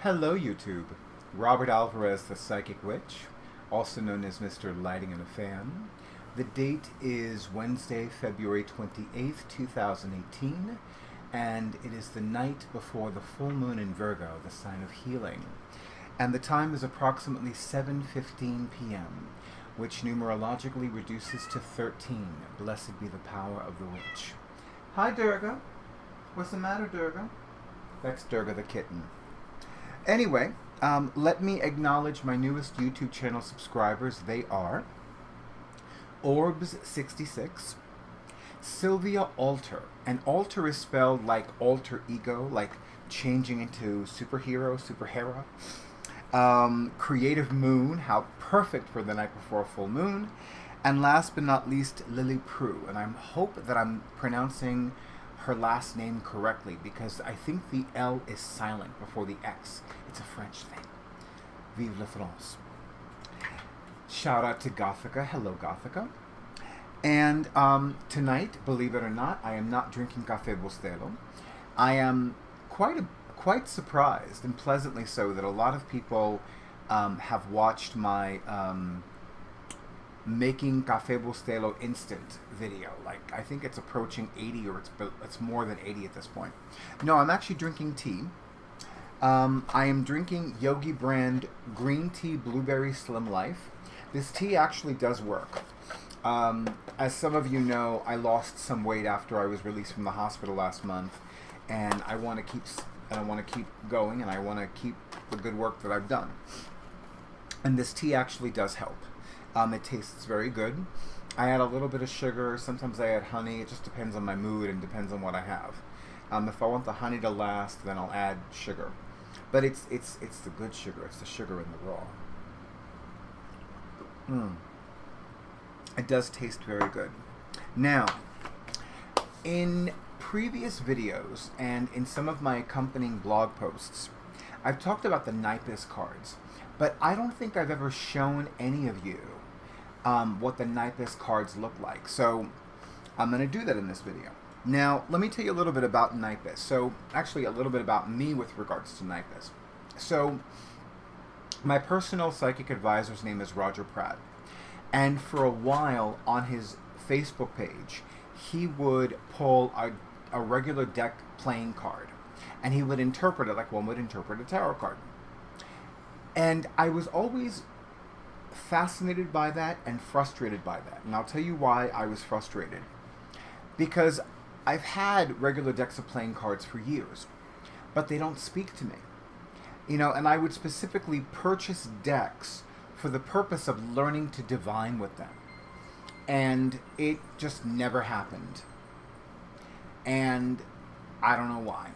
Hello, YouTube. Robert Alvarez, the Psychic Witch, also known as Mr. Lighting and a Fan. The date is Wednesday, February 28th, 2018, and it is the night before the full moon in Virgo, the sign of healing. And the time is approximately 7:15 p.m., which numerologically reduces to 13. Blessed be the power of the witch. Hi, Durga. What's the matter, Durga? That's Durga the Kitten. Anyway, let me acknowledge my newest YouTube channel subscribers. They are Orbs66, Sylvia Alter, and Alter is spelled like alter ego, like changing into superhero, superhero. Creative Moon, how perfect for the night before a full moon. And last but not least, Lily Prue. And I hope that I'm pronouncing her last name correctly, because I think the L is silent before the X. It's a French thing. Vive la France. Shout out to Gothica. Hello, Gothica. And tonight, believe it or not, I am not drinking Café Bustelo. I am quite surprised, and pleasantly so, that a lot of people have watched my making Café Bustelo instant video. Like, I think it's approaching 80, or it's more than 80 at this point. No, I'm actually drinking tea. I am drinking Yogi brand green tea blueberry slim life. This tea actually does work. As some of you know, I lost some weight after I was released from the hospital last month, and I want to keep going, and I want to keep the good work that I've done. And this tea actually does help. It tastes very good. I add a little bit of sugar. Sometimes I add honey. It just depends on my mood and depends on what I have. If I want the honey to last, then I'll add sugar. But it's the good sugar. It's the sugar in the raw. It does taste very good. Now, in previous videos and in some of my accompanying blog posts, I've talked about the Naipes cards, but I don't think I've ever shown any of you what the Naipes cards look like. So I'm going to do that in this video. Now, let me tell you a little bit about Naipes. So, actually, a little bit about me with regards to Naipes. So, my personal psychic advisor's name is Roger Pratt. And for a while, on his Facebook page, he would pull a regular deck playing card. And he would interpret it like one would interpret a tarot card. And I was always fascinated by that and frustrated by that. And I'll tell you why I was frustrated. Because I've had regular decks of playing cards for years, but they don't speak to me. You know, and I would specifically purchase decks for the purpose of learning to divine with them. And it just never happened. And I don't know why.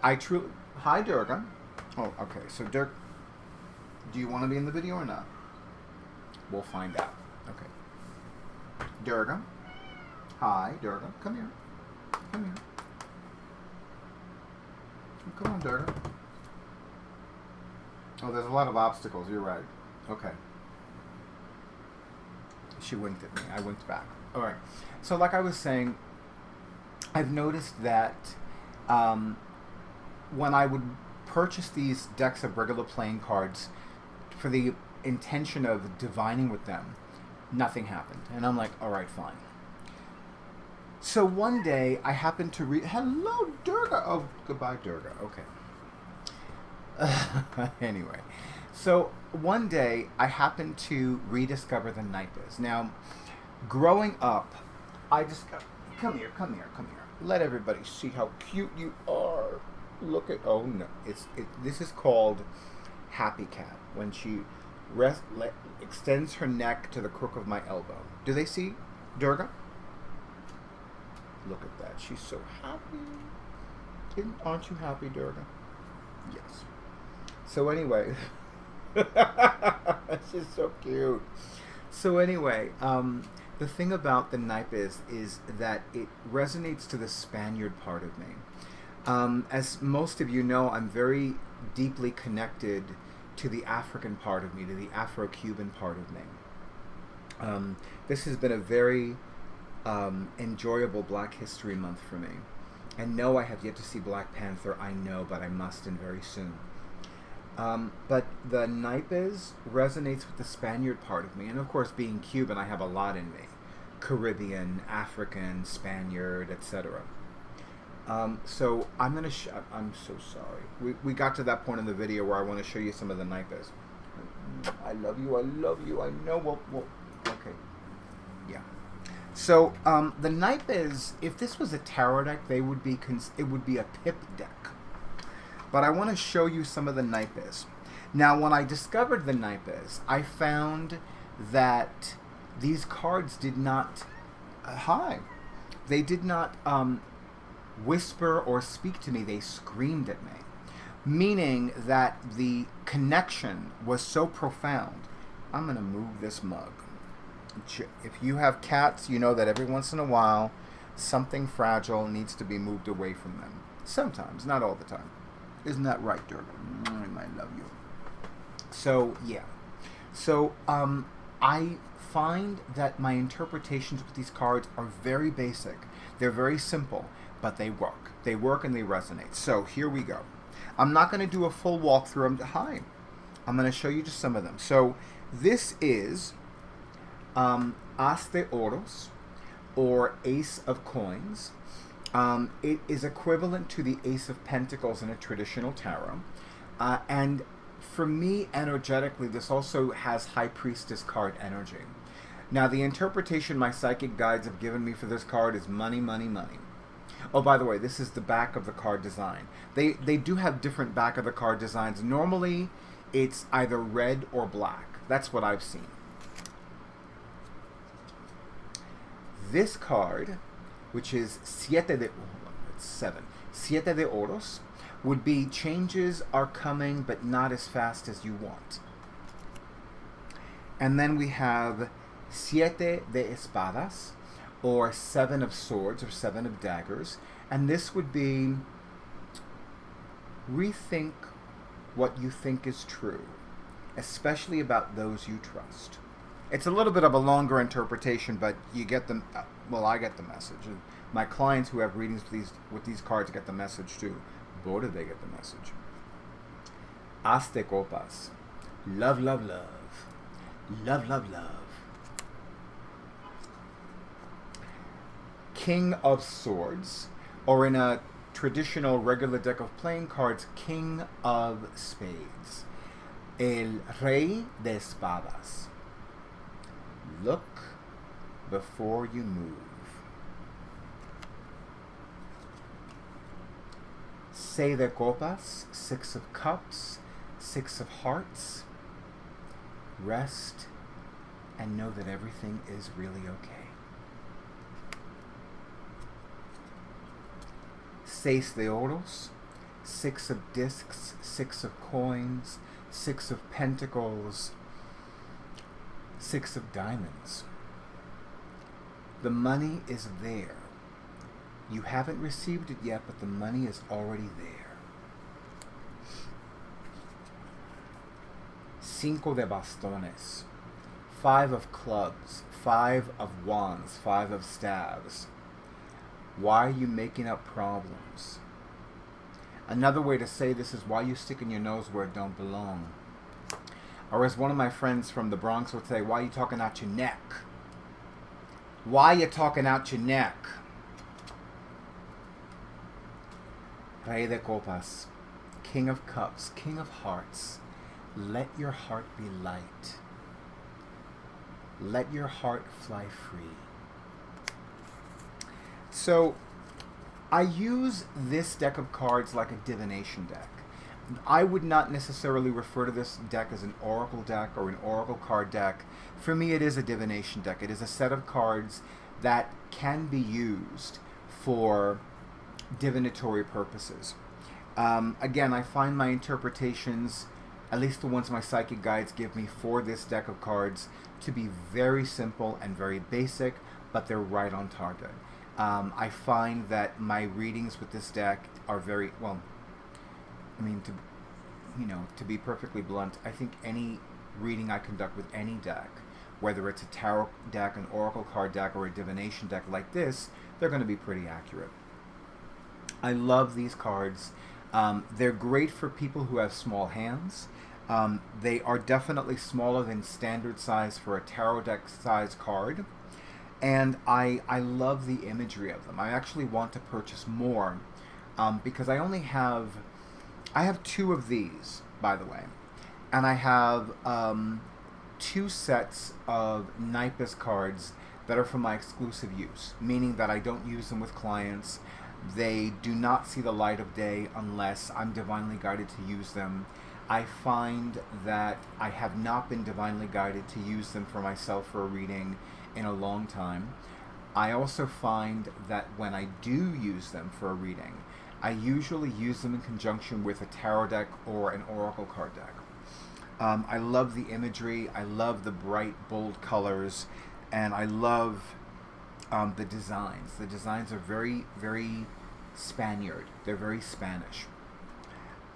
Hi, Durga. Oh, okay. So, Dirk, do you want to be in the video or not? We'll find out. Okay. Durga. Hi, Durga. Come here. Come here. Come on, Durga. Oh, there's a lot of obstacles. You're right. Okay. She winked at me. I winked back. All right. So, like I was saying, I've noticed that when I would purchase these decks of regular playing cards for the intention of divining with them, nothing happened. And I'm like, all right, fine. So one day I happened to read... Hello, Durga. Oh, goodbye, Durga. Okay. Anyway. So one day I happened to rediscover the Naipes. Now, growing up, I just... Come here. Let everybody see how cute you are. Look at... Oh, no. This is called Happy Cat. When she extends her neck to the crook of my elbow. Do they see Durga? Look at that. She's so happy. Aren't you happy, Durga? Yes. So anyway. She's so cute. So anyway, the thing about the Naipes is that it resonates to the Spaniard part of me. As most of you know, I'm very deeply connected to the African part of me, to the Afro-Cuban part of me. This has been a very enjoyable Black History Month for me. And no, I have yet to see Black Panther. I know, but I must, and very soon. But the Naipes resonates with the Spaniard part of me. And of course, being Cuban, I have a lot in me. Caribbean, African, Spaniard, etc. So I'm going to I'm so sorry. We got to that point in the video where I want to show you some of the Naipes. I love you, I love you, I know. Well, okay. Yeah. So the Naipes, if this was a tarot deck, it would be a pip deck. But I want to show you some of the Naipes. Now, when I discovered the Naipes, I found that these cards did not they did not whisper or speak to me. They screamed at me, meaning that the connection was so profound. I'm going to move this mug. If you have cats, you know that every once in a while something fragile needs to be moved away from them. Sometimes, not all the time. Isn't that right, Durga? I love you. So, yeah. So, I find that my interpretations with these cards are very basic. They're very simple, but they work. They work and they resonate. So, here we go. I'm not going to do a full walkthrough. I'm going to show you just some of them. So, this is As de Oros, or Ace of Coins. It is equivalent to the Ace of Pentacles in a traditional tarot. And for me, energetically, this also has High Priestess card energy. Now, the interpretation my psychic guides have given me for this card is money, money, money. Oh, by the way, this is the back of the card design. They do have different back of the card designs. Normally, it's either red or black. That's what I've seen. This card, which is Siete de Oros, would be changes are coming, but not as fast as you want. And then we have Siete de Espadas, or Seven of Swords, or Seven of Daggers. And this would be rethink what you think is true, especially about those you trust. It's a little bit of a longer interpretation, but you get the, well, I get the message. My clients who have readings with these cards get the message too. Both of they get the message. As de Copas. Love, love, love. Love, love, love. King of Swords, or in a traditional regular deck of playing cards, King of Spades. El Rey de Espadas. Look before you move. Seis de Copas, Six of Cups, Six of Hearts. Rest and know that everything is really okay. Seis de Oros, Six of Discs, Six of Coins, Six of Pentacles, Six of Diamonds. The money is there. You haven't received it yet, but the money is already there. Cinco de Bastones, Five of Clubs, Five of Wands, Five of Staves. Why are you making up problems? Another way to say this is, why are you sticking your nose where it don't belong? Or as one of my friends from the Bronx would say, why are you talking out your neck? Why are you talking out your neck? Rey de Copas, King of Cups, King of Hearts. Let your heart be light. Let your heart fly free. So, I use this deck of cards like a divination deck. I would not necessarily refer to this deck as an oracle deck or an oracle card deck. For me, it is a divination deck. It is a set of cards that can be used for divinatory purposes. Again, I find my interpretations, at least the ones my psychic guides give me for this deck of cards, to be very simple and very basic, but they're right on target. I find that my readings with this deck are very, well, I mean, to be perfectly blunt, I think any reading I conduct with any deck, whether it's a tarot deck, an oracle card deck, or a divination deck like this, they're going to be pretty accurate. I love these cards. They're great for people who have small hands. They are definitely smaller than standard size for a tarot deck size card. And I love the imagery of them. I actually want to purchase more because I have two of these, by the way. And I have two sets of Naipes cards that are for my exclusive use, meaning that I don't use them with clients. They do not see the light of day unless I'm divinely guided to use them. I find that I have not been divinely guided to use them for myself for a reading in a long time. I also find that when I do use them for a reading, I usually use them in conjunction with a tarot deck or an oracle card deck. I love the imagery, I love the bright, bold colors, and I love the designs. The designs are very, very Spaniard. They're very Spanish.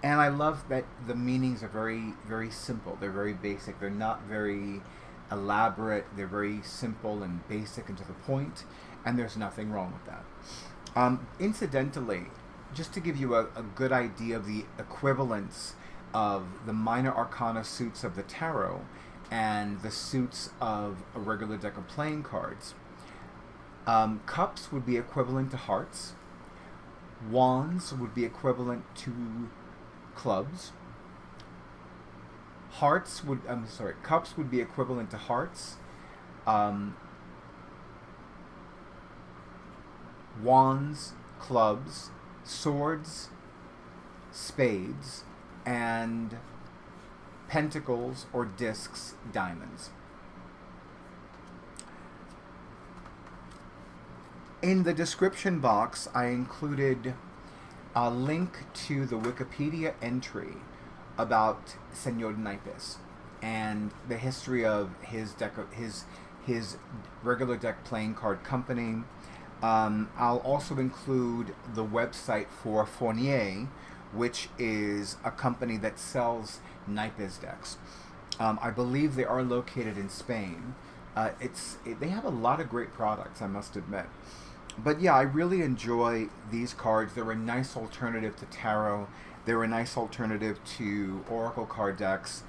And I love that the meanings are very, very simple. They're very basic. They're not very elaborate. They're very simple and basic and to the point, and there's nothing wrong with that. Incidentally, just to give you a good idea of the equivalence of the minor arcana suits of the tarot and the suits of a regular deck of playing cards, cups would be equivalent to hearts. Wands would be equivalent to clubs. Cups would be equivalent to hearts. Wands, clubs, swords, spades, and pentacles or discs, diamonds. In the description box, I included a link to the Wikipedia entry about Señor Naipes and the history of his regular deck playing card company. I'll also include the website for Fournier, which is a company that sells Naipes decks. I believe they are located in Spain. They have a lot of great products, I must admit. But yeah, I really enjoy these cards. They're a nice alternative to tarot. They're a nice alternative to oracle card decks.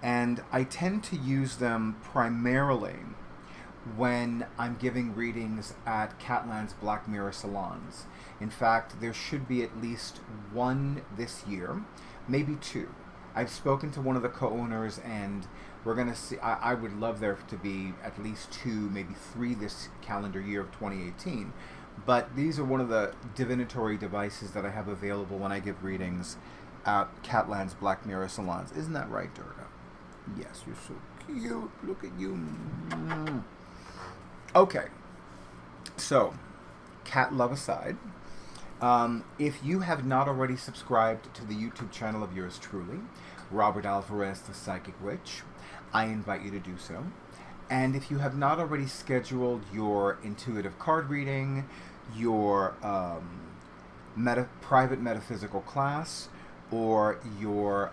And I tend to use them primarily when I'm giving readings at Catland's Black Mirror salons. In fact, there should be at least one this year, maybe two. I've spoken to one of the co-owners, and we're going to see. I would love there to be at least two, maybe three this calendar year of 2018. But these are one of the divinatory devices that I have available when I give readings at Catland's Black Mirror salons. Isn't that right, Durga? Yes, you're so cute. Look at you. Okay. So, cat love aside, if you have not already subscribed to the YouTube channel of yours truly, Robert Alvarez, the Psychic Witch, I invite you to do so. And if you have not already scheduled your intuitive card reading, your private metaphysical class, or your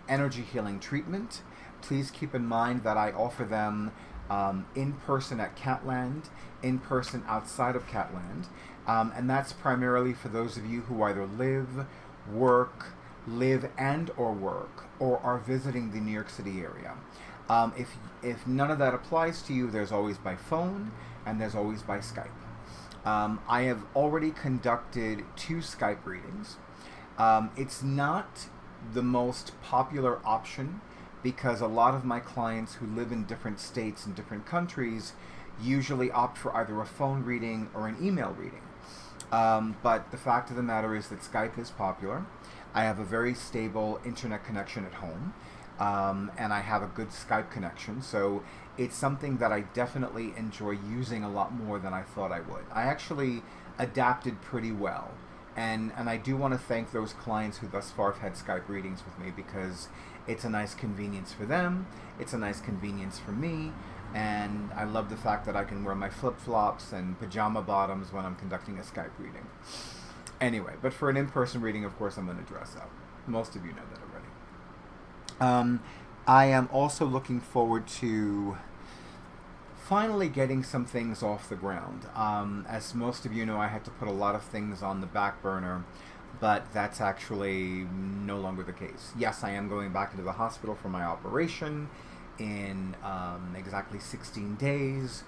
energy healing treatment, please keep in mind that I offer them in person at Catland, in person outside of Catland, and that's primarily for those of you who either live and or work, or are visiting the New York City area. If none of that applies to you, there's always by phone, and there's always by Skype. I have already conducted 2 Skype readings. It's not the most popular option because a lot of my clients who live in different states and different countries usually opt for either a phone reading or an email reading. But the fact of the matter is that Skype is popular. I have a very stable internet connection at home, and I have a good Skype connection, so it's something that I definitely enjoy using a lot more than I thought I would. I actually adapted pretty well, and I do want to thank those clients who thus far have had Skype readings with me, because it's a nice convenience for them, it's a nice convenience for me, and I love the fact that I can wear my flip-flops and pajama bottoms when I'm conducting a Skype reading. Anyway, but for an in-person reading, of course, I'm going to dress up. Most of you know that already. I am also looking forward to finally getting some things off the ground. As most of you know, I had to put a lot of things on the back burner, but that's actually no longer the case. Yes, I am going back into the hospital for my operation in exactly 16 days,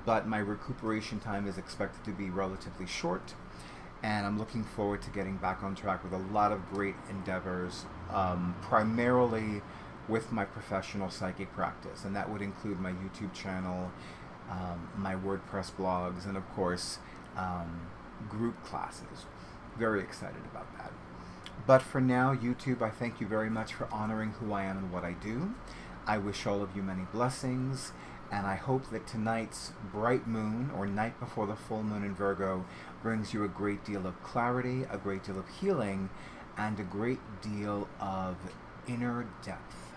but my recuperation time is expected to be relatively short, and I'm looking forward to getting back on track with a lot of great endeavors, primarily with my professional psychic practice, and that would include my YouTube channel, my WordPress blogs, and of course, group classes. Very excited about that. But for now, YouTube, I thank you very much for honoring who I am and what I do. I wish all of you many blessings, and I hope that tonight's bright moon, or night before the full moon in Virgo, brings you a great deal of clarity, a great deal of healing, and a great deal of inner depth.